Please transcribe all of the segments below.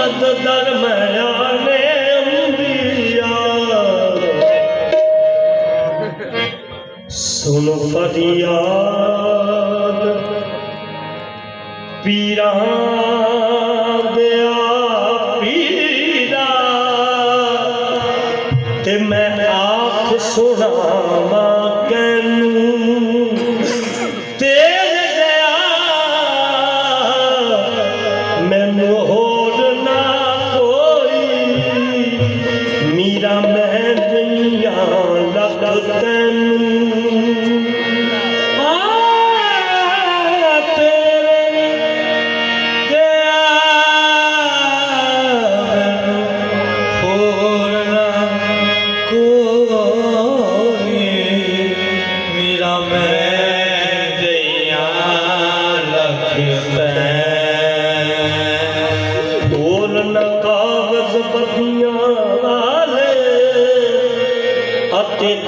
मद दरमयाने अंबिया सुन फरियाद पीरा दिया पीरा ते मैं आख सुनावा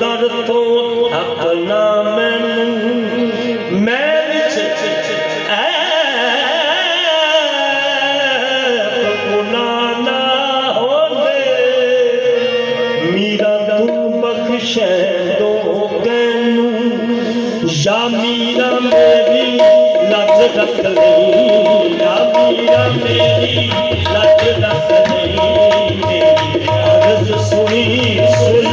दर तो थकना मैं ना हो दे मीरा तू बख्शे दो कैनू या मीरा मेरी लज रख ली या मीरा मेरी लज रख ली मेरी अर्ज सुनी सुन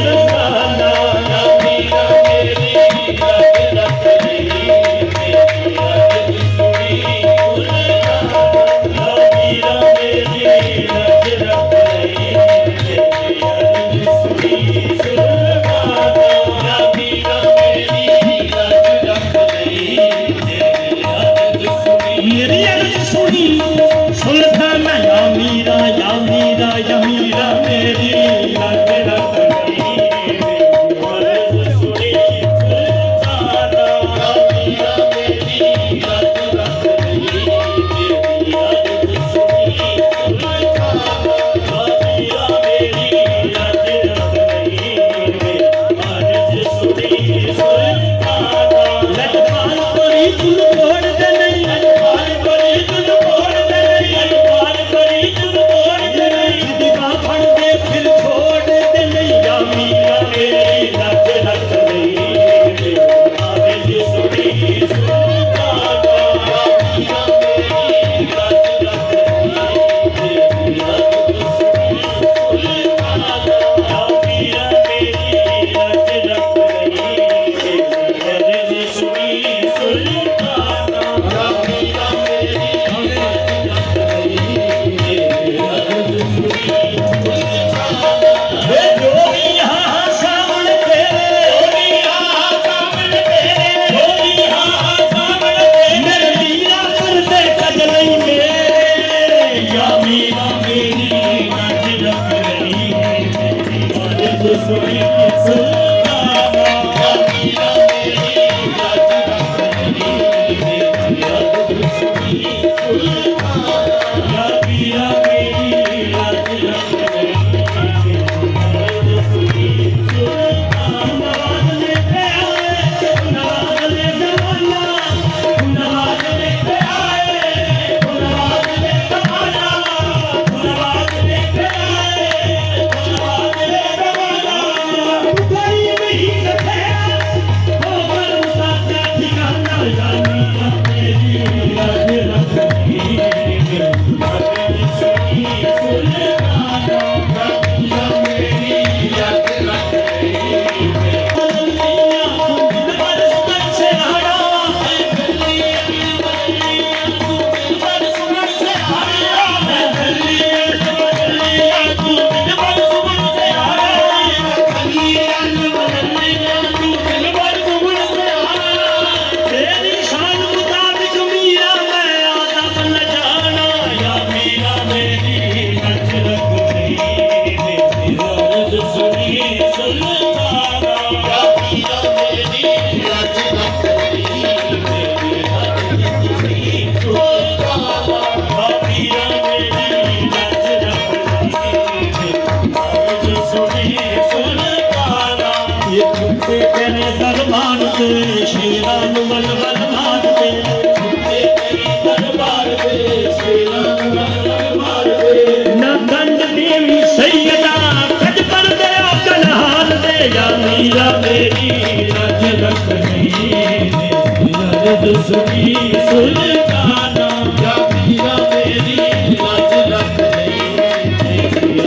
सुनी सुल्ताना या मीरा मेरी लाज रख नहीं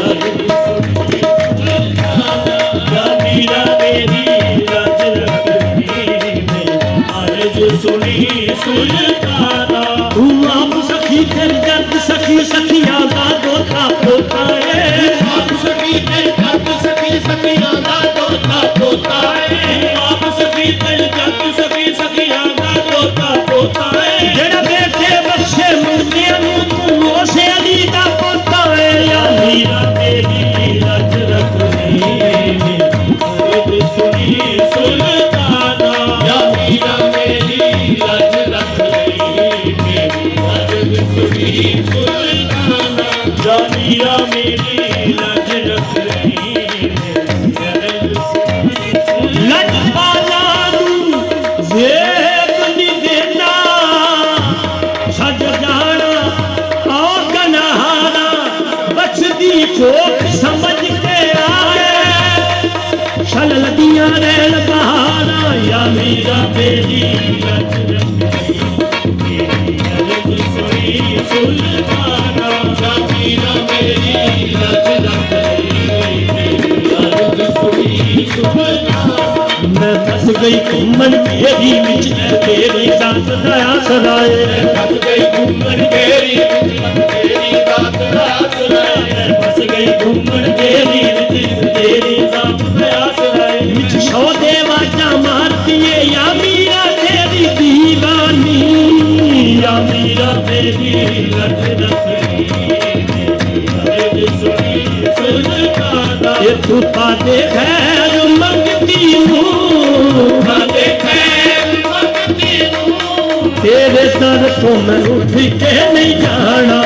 अर्ज सुनी सुल्ताना या मीरा मेरी लाज रख नहीं अर्ज सुनी सुल्ताना तू आप सखी कर दर्द सखी सखियां दा दोता पोता है आप सखी कर दर्द सखी सखियां दा दोता पोता है आप सखी कर दर्द सखी सखियां दा दोता पोता है जेड़ा बेटे बख्शे मुंडियां नूं तू उसे अली दा पोता है या मीरा मेरी लाज रख नहीं अर्ज सुनी सुल्ताना या मीरा मेरी लाज रख नहीं अर्ज सुनी सुल्ताना या मीरा मेरी लाज रख नहीं लज पाला नूं ज़ेब नहीं देना सज जाना आ गनहारा बचदी चोक समझ के आए छल लदियां रैन बहारा या मीरा मेरी लाज रख नहीं अर्ज सुनी सुल्ताना या मीरा मेरी लाज रख नहीं अर्ज सुनी सुल्ताना मैं फस गई घूमन घेरी विच तेरी दात दया सराए फस गई घूमन घेरी विच तेरी दात दया सराए फस गई घूमन घेरी विच तेरी दात दया सराए विच सौ देवाजा मारतीए या मीरा तेरी दीवानी या मीरा तेरी लज रखनी अर्ज सुनी सुल्ताना ये तू पाते खैर मंगती हूँ पाते खैर मंगती हूँ तेरे दर को मैं उठ के नहीं जाना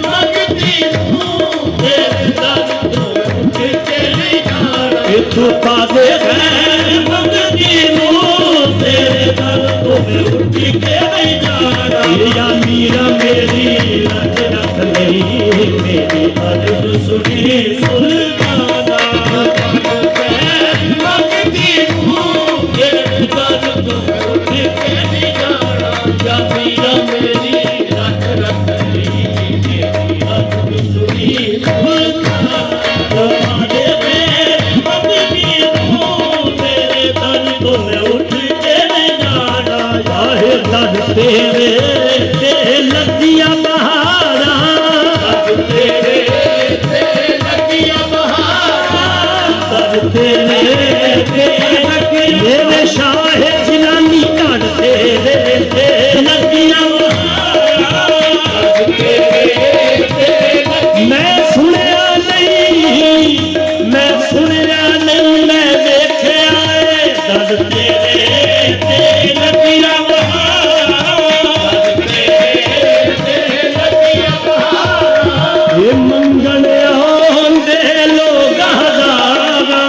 मंगती हूँ तेरे दर को उठ के नहीं जाना ये तू पाते खैर मंगती हूँ तेरे दर को मैं उठ के नहीं जाना या मीरा मेरी लाज रख नहीं मेरी अर्ज सुनी सुल्ताना मंगती हूँ तेरे दर को उठ के नहीं जाना या मीरा मेरी लाज रख नहीं मेरी अर्ज सुनी सुल्ताना तुम्हारे में मंगती हूँ तेरे दर को मैं उठ के नहीं जाना चाहे दर तेरे ते लगिया बहारा तेरे ते लगिया बहारा दर तेरे ते मेरे शाह जिलानी घड़ तेरे ते लगिया बहारा तेरे ते मैं सुनिया नहीं मैं सुनिया नहीं मैं देखिया दर तेरे ते लगिया मंगल आंदे लोग हजारा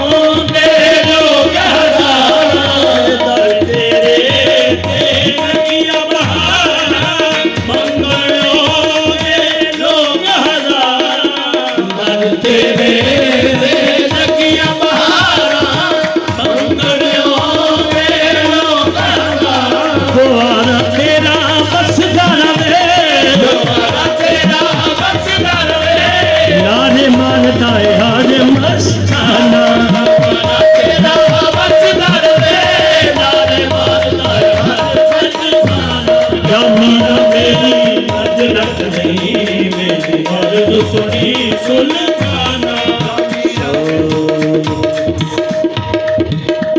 आंदे लोग हजारा दर तेरे ते लगिया बहारा मंगल आंदे लोग हजारा दर तेरे ते लगिया बहारा मंगल आंदे लोग हजारा द्वारा तेरा बसदा रहे नारे मानता है हर मस्ताना तेरा बसदा रहे नारे मानता है हर मस्ताना या मीरा मेरी लाज रख नहीं मेरी अर्ज सुनी सुल्ताना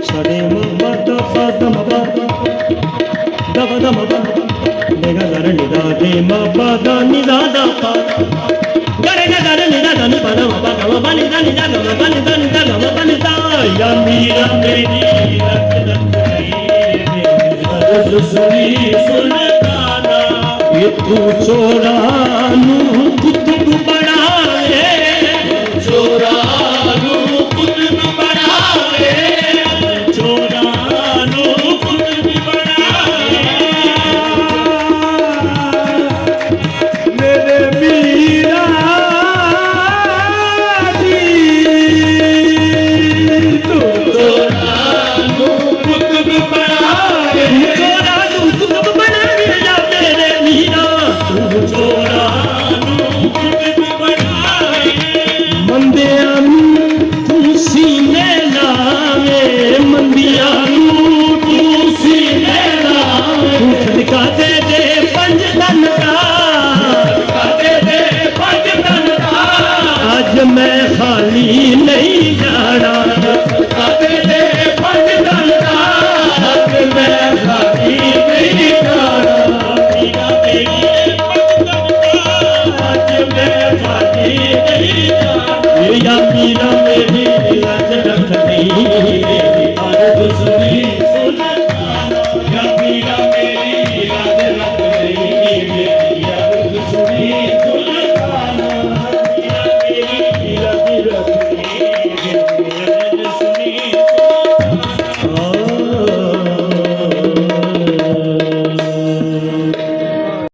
सड़े मम्मा दफा दम दम दम देगा दर निदा दे मापा दा निदा दा पा या मीरा मेरी लाज रख नहीं अर्ज सुनी सुल्ताना ये तू चोरा नूं कुतुब बनाए चोरा नूं कुतुब बनाए चोरा नूं कुतुब बनाए मेरे मीरा तू चोरा नूं कुतुब मैं खाली नहीं